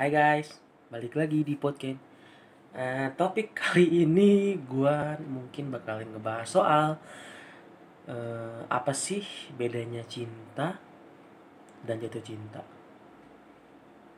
Hai guys, balik lagi di podcast. Topik kali ini gua mungkin bakalan ngebahas soal apa sih bedanya cinta dan jatuh cinta.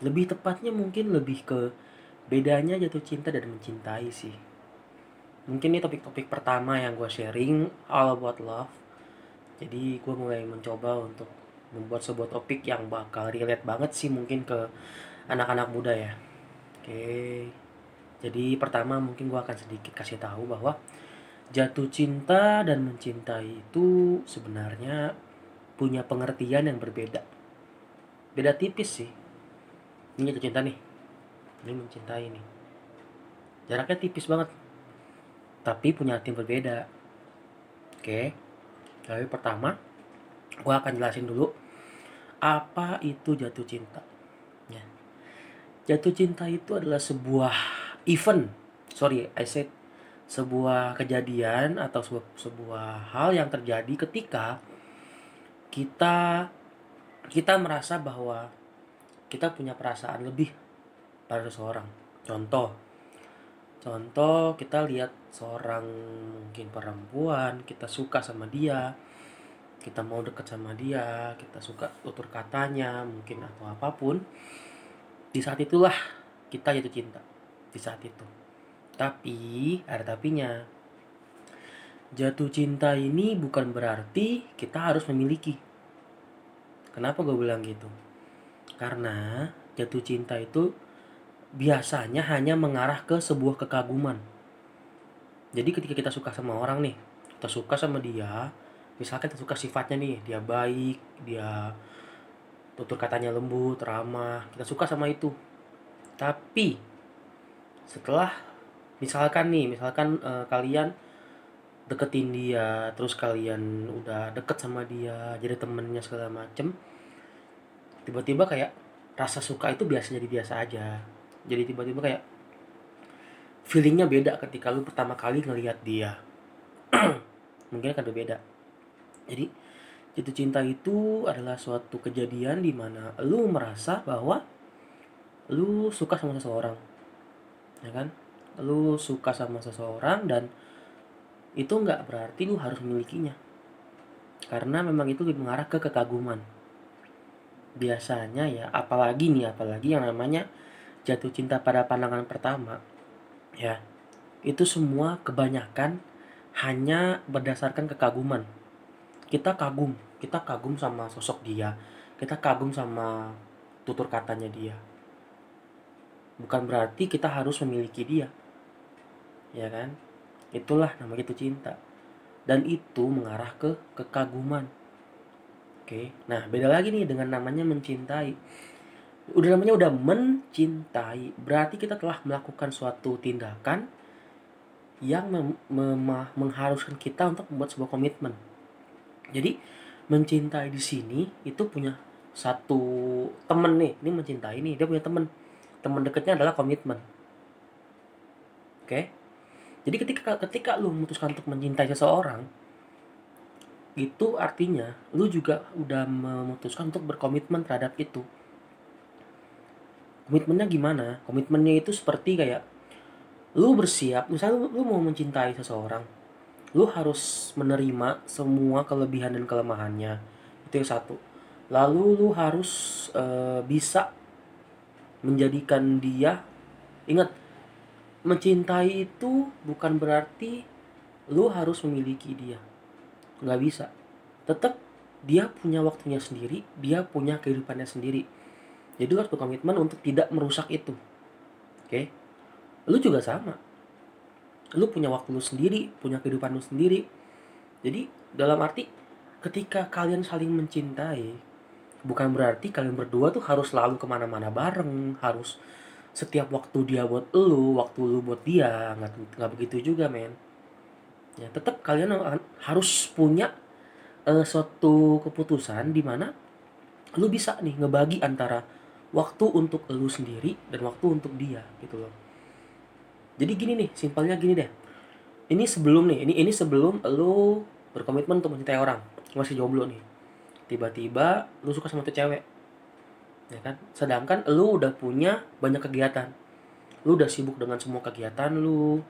Lebih tepatnya mungkin lebih ke bedanya jatuh cinta dan mencintai sih. Mungkin ini topik-topik pertama yang gua sharing, all about love. Jadi gua mulai mencoba untuk membuat sebuah topik yang bakal relate banget sih mungkin ke anak-anak muda ya. Oke. Jadi pertama mungkin gue akan sedikit kasih tahu bahwa jatuh cinta dan mencintai itu sebenarnya punya pengertian yang berbeda. Beda tipis sih. Ini jatuh cinta nih. Ini mencintai nih. Jaraknya tipis banget. Tapi punya arti yang berbeda. Oke. Jadi pertama gue akan jelasin dulu apa itu jatuh cinta. Ya. Jatuh cinta itu adalah sebuah event. Sorry, I said sebuah kejadian atau sebuah hal yang terjadi ketika kita kita merasa bahwa kita punya perasaan lebih pada seseorang. Contoh, contoh kita lihat seorang mungkin perempuan, kita suka sama dia, kita mau deket sama dia, kita suka tutur katanya, mungkin atau apapun. Di saat itulah kita jatuh cinta. Di saat itu. Tapi ada tapinya. Jatuh cinta ini bukan berarti kita harus memiliki. Kenapa gue bilang gitu? Karena jatuh cinta itu biasanya hanya mengarah ke sebuah kekaguman. Jadi ketika kita suka sama orang nih, kita suka sama dia, misalkan kita suka sifatnya nih, dia baik, dia tutur katanya lembut, ramah, kita suka sama itu. Tapi setelah misalkan kalian deketin dia, terus kalian udah deket sama dia, jadi temennya segala macem, tiba-tiba kayak rasa suka itu biasa jadi biasa aja. Jadi tiba-tiba kayak feelingnya beda ketika lu pertama kali ngelihat dia. Mungkin akan berbeda. Jadi jatuh cinta itu adalah suatu kejadian di mana lu merasa bahwa lu suka sama seseorang, ya kan? Lu suka sama seseorang dan itu nggak berarti lu harus memilikinya, karena memang itu lebih mengarah ke kekaguman biasanya ya. Apalagi yang namanya jatuh cinta pada pandangan pertama ya, itu semua kebanyakan hanya berdasarkan kekaguman. Kita kagum sama sosok dia, kita kagum sama tutur katanya dia, bukan berarti kita harus memiliki dia, ya kan? Itulah namanya jatuh cinta. Dan itu mengarah ke kekaguman. Oke. Nah, beda lagi nih dengan namanya mencintai. Namanya udah mencintai, berarti kita telah melakukan suatu tindakan yang mengharuskan kita untuk membuat sebuah komitmen. Jadi, mencintai di sini itu punya satu temen nih. Ini mencintai nih, dia punya temen. Temen dekatnya adalah komitmen. Oke? Jadi ketika lu memutuskan untuk mencintai seseorang, itu artinya lu juga udah memutuskan untuk berkomitmen terhadap itu. Komitmennya gimana? Komitmennya itu seperti kayak lu bersiap, misalnya lu mau mencintai seseorang, lu harus menerima semua kelebihan dan kelemahannya. Itu yang satu. Lalu lu harus bisa menjadikan dia, ingat, mencintai itu bukan berarti lu harus memiliki dia. Nggak bisa. Tetap dia punya waktunya sendiri, dia punya kehidupannya sendiri. Jadi lu harus berkomitmen untuk tidak merusak itu. Oke? Lu juga sama. Lu punya waktu lu sendiri, punya kehidupan lu sendiri. Jadi dalam arti ketika kalian saling mencintai, bukan berarti kalian berdua tuh harus selalu kemana-mana bareng, harus setiap waktu dia buat lu, waktu lu buat dia. Nggak begitu juga, men. Ya, tetap kalian harus punya suatu keputusan di mana lu bisa nih ngebagi antara waktu untuk lu sendiri dan waktu untuk dia gitu loh. Jadi gini nih, simpelnya gini deh. Ini sebelum lu berkomitmen untuk mencintai orang, masih jomblo nih. Tiba-tiba lu suka sama tuh cewek. ya kan? Sedangkan lu udah punya banyak kegiatan, lu udah sibuk dengan semua kegiatan lu,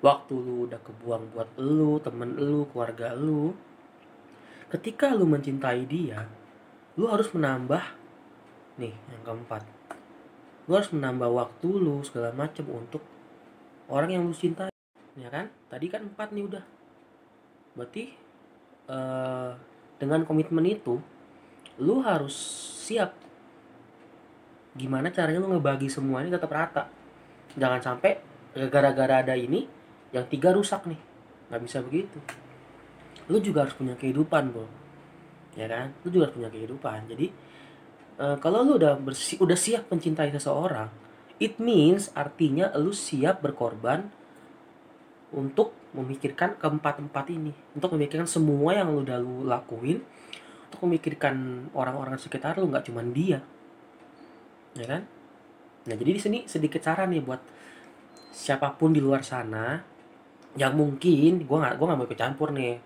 waktu lu udah kebuang buat lu, temen lu, keluarga lu. Ketika lu mencintai dia, lu harus menambah nih yang keempat, lu harus menambah waktu lu segala macem untuk orang yang lu cintai, ya kan? Tadi kan 4 nih udah, berarti eh, dengan komitmen itu lu harus siap gimana caranya lu ngebagi semuanya tetap rata. Jangan sampai gara-gara ada ini yang 3 rusak nih, nggak bisa begitu. Lu juga harus punya kehidupan bro, ya kan? Lu juga harus punya kehidupan. Jadi kalau lu udah siap mencintai seseorang, it means artinya lu siap berkorban untuk memikirkan keempat-empat ini, untuk memikirkan semua yang lu udah lu lakuin, untuk memikirkan orang-orang sekitar lu, nggak cuman dia, ya kan? Nah jadi di sini sedikit saran nih buat siapapun di luar sana yang mungkin gua nggak mau ikut campur nih.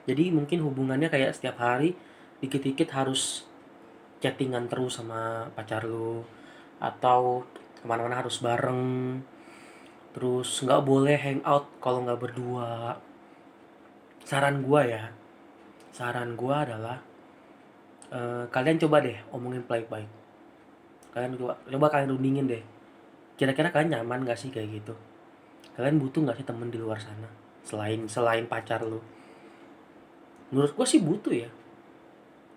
Jadi mungkin hubungannya kayak setiap hari dikit-dikit harus chattingan terus sama pacar lu, atau kemana-mana harus bareng, terus nggak boleh hangout kalau nggak berdua. Saran gua adalah kalian coba deh omongin baik-baik. Coba kalian rundingin deh. Kira-kira kalian nyaman gak sih kayak gitu? Kalian butuh gak sih temen di luar sana? Selain pacar lu. Menurut gue sih butuh ya.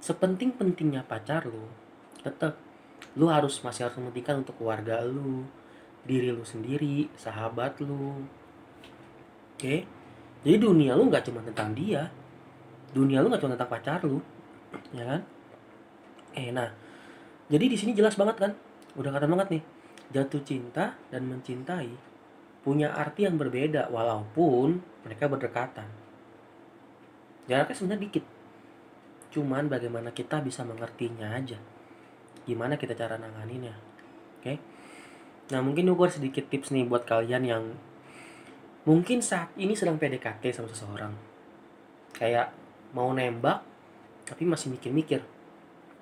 Sepenting-pentingnya pacar lu, tetap lu masih harus mementingkan untuk keluarga lu, diri lu sendiri, sahabat lu. Oke? Jadi dunia lu gak cuma tentang dia. Dunia lu gak cuma tentang pacar lu. Ya kan? Nah, jadi di sini jelas banget kan? Udah kata banget nih. Jatuh cinta dan mencintai punya arti yang berbeda walaupun mereka berdekatan. Jaraknya sebenarnya dikit. Cuman bagaimana kita bisa mengertinya aja. Gimana kita cara nanganinnya. Oke? Nah, mungkin gue sedikit tips nih buat kalian yang mungkin saat ini sedang PDKT sama seseorang. Kayak mau nembak tapi masih mikir-mikir.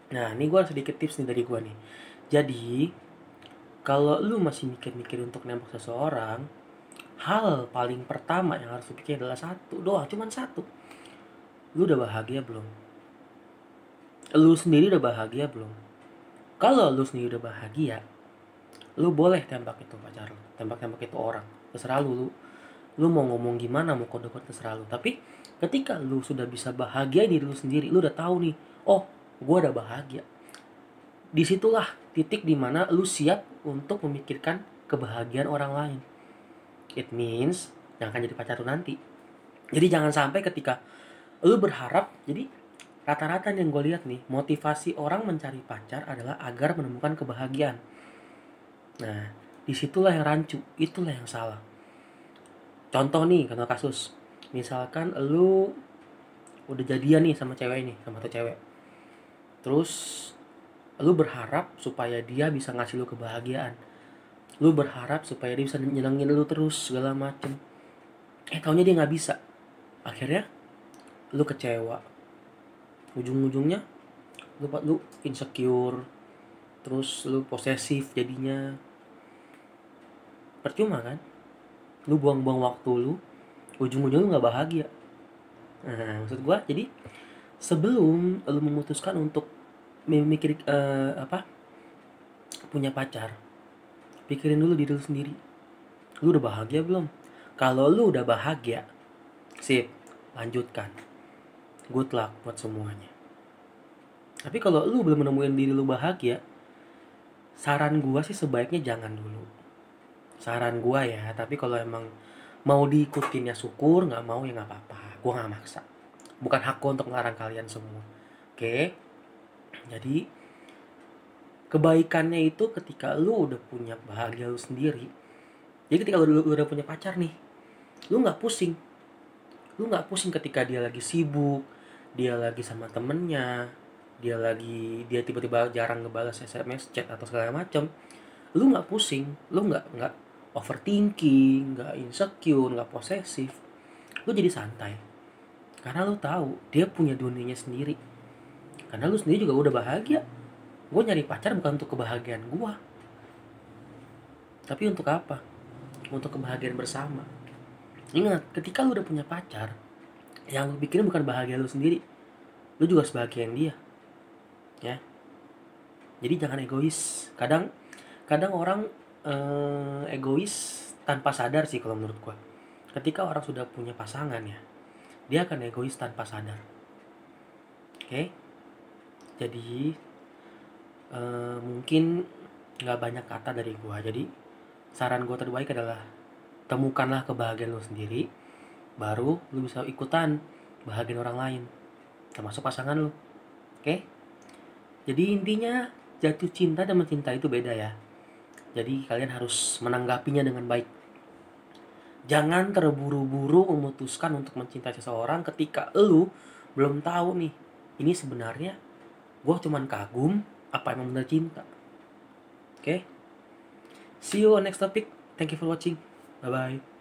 Nah, ini gue sedikit tips nih dari gue nih. Jadi, kalau lu masih mikir-mikir untuk nembak seseorang, hal paling pertama yang harus lu pikir adalah satu doang, cuman satu. Lu udah bahagia belum? Lu sendiri udah bahagia belum? Kalau lu sendiri udah bahagia, lu boleh tembak itu pacar lu, tembak itu orang, terserah lu mau ngomong gimana, mau kode-kode terserah lu. Tapi ketika lu sudah bisa bahagia diri lu sendiri, lu udah tahu nih, oh gue udah bahagia, disitulah titik dimana lu siap untuk memikirkan kebahagiaan orang lain. It means yang akan jadi pacar lu nanti. Jadi jangan sampai ketika lu berharap, jadi rata-rata yang gue lihat nih, motivasi orang mencari pacar adalah agar menemukan kebahagiaan. Nah, disitulah yang rancu, itulah yang salah. Contoh nih, contoh kasus. Misalkan lu udah jadian nih sama cewek ini, sama tuh cewek. Terus lu berharap supaya dia bisa ngasih lu kebahagiaan. Lu berharap supaya dia bisa nyenengin lu terus segala macem. Taunya dia nggak bisa. Akhirnya lu kecewa. Ujung-ujungnya lu insecure, terus lu posesif jadinya. Percuma kan? Lu buang-buang waktu lu, ujung-ujungnya lu nggak bahagia. Nah, maksud gua, jadi sebelum lu memutuskan untuk memikir punya pacar, pikirin dulu diri lu sendiri. Lu udah bahagia belum? Kalau lu udah bahagia, sip, lanjutkan. Good luck buat semuanya. Tapi kalau lu belum menemukan diri lu bahagia, saran gua sih sebaiknya jangan dulu. Saran gua ya, tapi kalau emang mau diikutin ya syukur, nggak mau ya nggak apa-apa. Gua nggak maksa. Bukan hakku untuk melarang kalian semua. Oke? Jadi kebaikannya itu ketika lu udah punya bahagia lu sendiri. Jadi ketika lu udah punya pacar nih, lu nggak pusing. Lu nggak pusing ketika dia lagi sibuk, dia lagi sama temennya, dia tiba-tiba jarang ngebalas SMS, chat atau segala macam. Lu nggak pusing, lu nggak overthinking, nggak insecure, nggak posesif. Lu jadi santai karena lu tahu dia punya dunianya sendiri, karena lu sendiri juga udah bahagia. Gue nyari pacar bukan untuk kebahagiaan gue, tapi untuk apa? Untuk kebahagiaan bersama. Ingat, ketika lu udah punya pacar, yang lu pikirin bukan bahagia lu sendiri, lu juga harus bahagiain dia, ya. Jadi jangan egois. Kadang orang egois tanpa sadar sih kalau menurut gua. Ketika orang sudah punya pasangan ya, dia akan egois tanpa sadar. Oke? Jadi mungkin nggak banyak kata dari gua. Jadi saran gua terbaik adalah temukanlah kebahagiaan lu sendiri, baru lu bisa ikutan bahagian orang lain, termasuk pasangan lu. Oke? Jadi intinya jatuh cinta dan mencintai itu beda ya. Jadi kalian harus menanggapinya dengan baik. Jangan terburu-buru memutuskan untuk mencintai seseorang ketika lu belum tahu nih, ini sebenarnya gue cuman kagum apa emang bener cinta. Oke? See you on next topic. Thank you for watching. Bye bye.